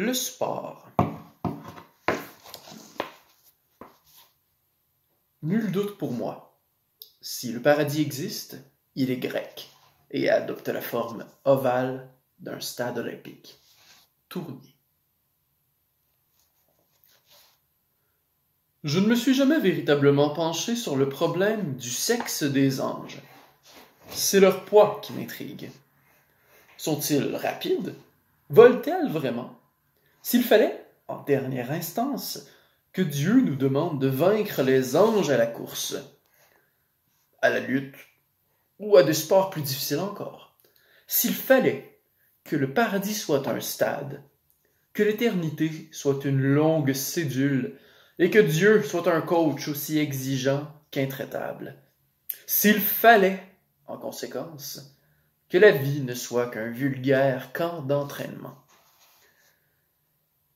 Le sport. Nul doute pour moi. Si le paradis existe, il est grec et adopte la forme ovale d'un stade olympique. Tournier. Je ne me suis jamais véritablement penché sur le problème du sexe des anges. C'est leur poids qui m'intrigue. Sont-ils rapides? Volent-elles vraiment? S'il fallait, en dernière instance, que Dieu nous demande de vaincre les anges à la course, à la lutte, ou à des sports plus difficiles encore, s'il fallait que le paradis soit un stade, que l'éternité soit une longue cédule, et que Dieu soit un coach aussi exigeant qu'intraitable, s'il fallait, en conséquence, que la vie ne soit qu'un vulgaire camp d'entraînement.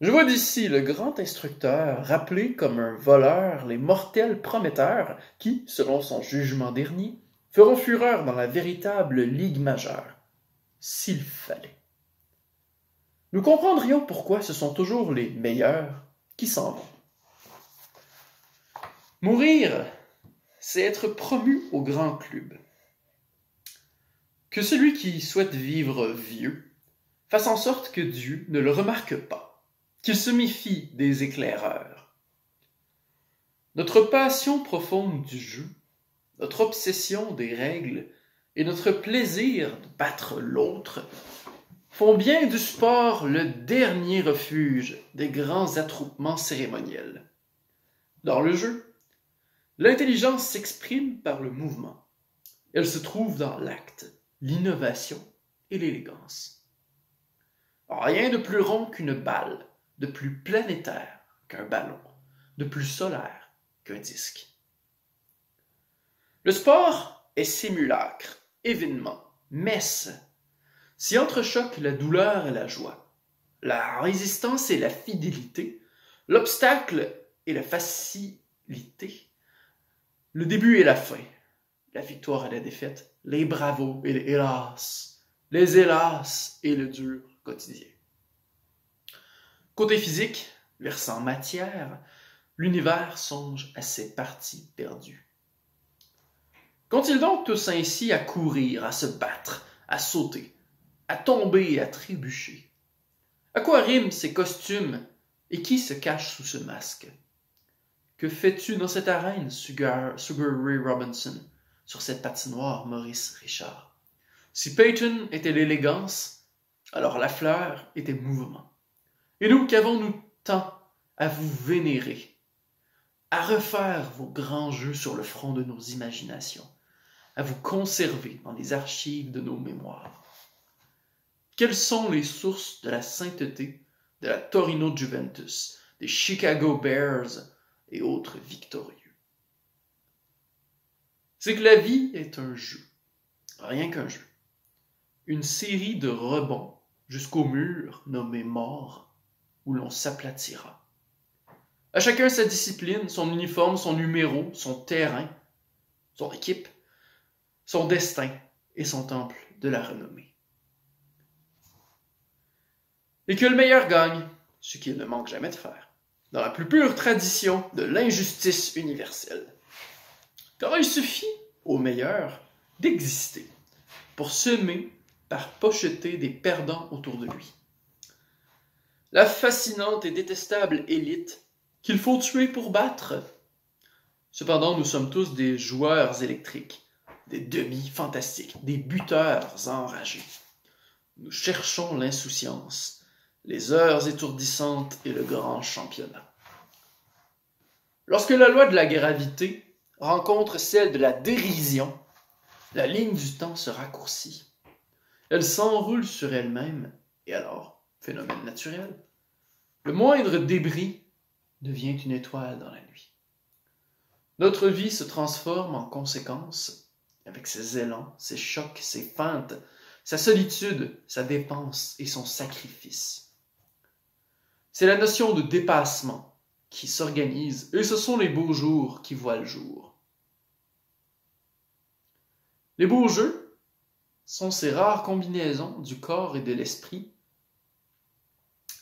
Je vois d'ici le grand instructeur rappeler comme un voleur les mortels prometteurs qui, selon son jugement dernier, feront fureur dans la véritable ligue majeure, s'il fallait. Nous comprendrions pourquoi ce sont toujours les meilleurs qui s'en vont. Mourir, c'est être promu au grand club. Que celui qui souhaite vivre vieux fasse en sorte que Dieu ne le remarque pas, qu'il se méfie des éclaireurs. Notre passion profonde du jeu, notre obsession des règles et notre plaisir de battre l'autre font bien du sport le dernier refuge des grands attroupements cérémoniels. Dans le jeu, l'intelligence s'exprime par le mouvement. Elle se trouve dans l'acte, l'innovation et l'élégance. Rien de plus rond qu'une balle, de plus planétaire qu'un ballon, de plus solaire qu'un disque. Le sport est simulacre, événement, messe. S'y entrechoquent la douleur et la joie, la résistance et la fidélité, l'obstacle et la facilité, le début et la fin, la victoire et la défaite, les bravos et les hélas et le dur quotidien. Côté physique, versant matière, l'univers songe à ses parties perdues. Qu'ont-ils donc tous ainsi à courir, à se battre, à sauter, à tomber et à trébucher? À quoi riment ces costumes et qui se cache sous ce masque? Que fais-tu dans cette arène, Sugar Ray Robinson, sur cette patinoire, Maurice Richard? Si Peyton était l'élégance, alors la fleur était mouvement. Et nous, qu'avons-nous tant à vous vénérer, à refaire vos grands jeux sur le front de nos imaginations, à vous conserver dans les archives de nos mémoires? Quelles sont les sources de la sainteté de la Torino Juventus, des Chicago Bears et autres victorieux? C'est que la vie est un jeu, rien qu'un jeu. Une série de rebonds jusqu'au mur nommé mort, où l'on s'aplatira. À chacun sa discipline, son uniforme, son numéro, son terrain, son équipe, son destin et son temple de la renommée. Et que le meilleur gagne, ce qu'il ne manque jamais de faire, dans la plus pure tradition de l'injustice universelle. Car il suffit au meilleur d'exister pour semer par pocheter des perdants autour de lui. La fascinante et détestable élite qu'il faut tuer pour battre. Cependant, nous sommes tous des joueurs électriques, des demi-fantastiques, des buteurs enragés. Nous cherchons l'insouciance, les heures étourdissantes et le grand championnat. Lorsque la loi de la gravité rencontre celle de la dérision, la ligne du temps se raccourcit. Elle s'enroule sur elle-même, et alors, phénomène naturel, le moindre débris devient une étoile dans la nuit. Notre vie se transforme en conséquence, avec ses élans, ses chocs, ses feintes, sa solitude, sa dépense et son sacrifice. C'est la notion de dépassement qui s'organise, et ce sont les beaux jours qui voient le jour. Les beaux jeux sont ces rares combinaisons du corps et de l'esprit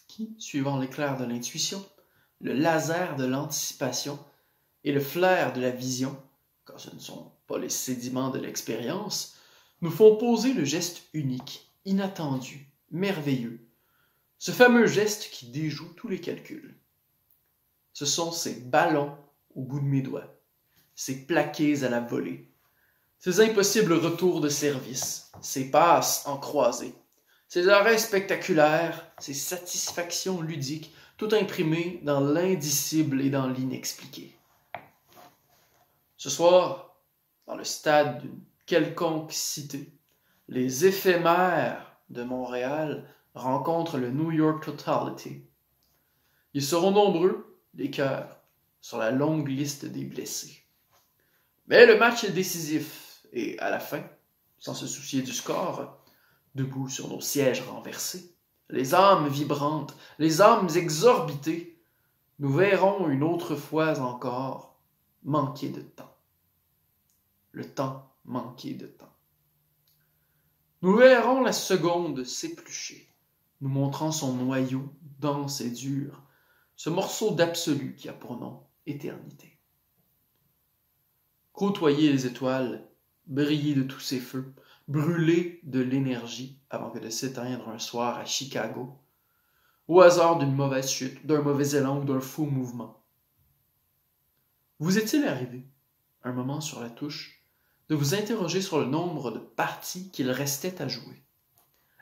qui qui, suivant l'éclair de l'intuition, le laser de l'anticipation et le flair de la vision, quand ce ne sont pas les sédiments de l'expérience, nous font poser le geste unique, inattendu, merveilleux, ce fameux geste qui déjoue tous les calculs. Ce sont ces ballons au bout de mes doigts, ces plaqués à la volée, ces impossibles retours de service, ces passes en croisée, ces arrêts spectaculaires, ces satisfactions ludiques, tout imprimées dans l'indicible et dans l'inexpliqué. Ce soir, dans le stade d'une quelconque cité, les éphémères de Montréal rencontrent le New York Totality. Ils seront nombreux, les cœurs, sur la longue liste des blessés. Mais le match est décisif, et à la fin, sans se soucier du score, debout sur nos sièges renversés, les âmes vibrantes, les âmes exorbitées, nous verrons une autre fois encore manquer de temps. Le temps manqué de temps. Nous verrons la seconde s'éplucher, nous montrant son noyau dense et dur, ce morceau d'absolu qui a pour nom éternité. Côtoyer les étoiles, briller de tous ces feux, brûler de l'énergie avant que de s'éteindre un soir à Chicago, au hasard d'une mauvaise chute, d'un mauvais élan ou d'un faux mouvement. Vous est-il arrivé, un moment sur la touche, de vous interroger sur le nombre de parties qu'il restait à jouer?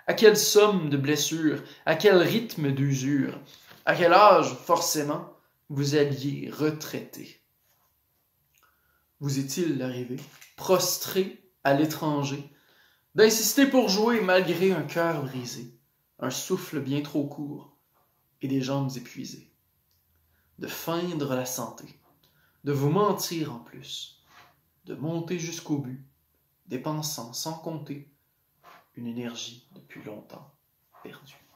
À quelle somme de blessures, à quel rythme d'usure, à quel âge, forcément, vous alliez retraiter? Vous est-il arrivé, prostré à l'étranger, d'insister pour jouer malgré un cœur brisé, un souffle bien trop court et des jambes épuisées, de feindre la santé, de vous mentir en plus, de monter jusqu'au but, dépensant sans compter une énergie depuis longtemps perdue?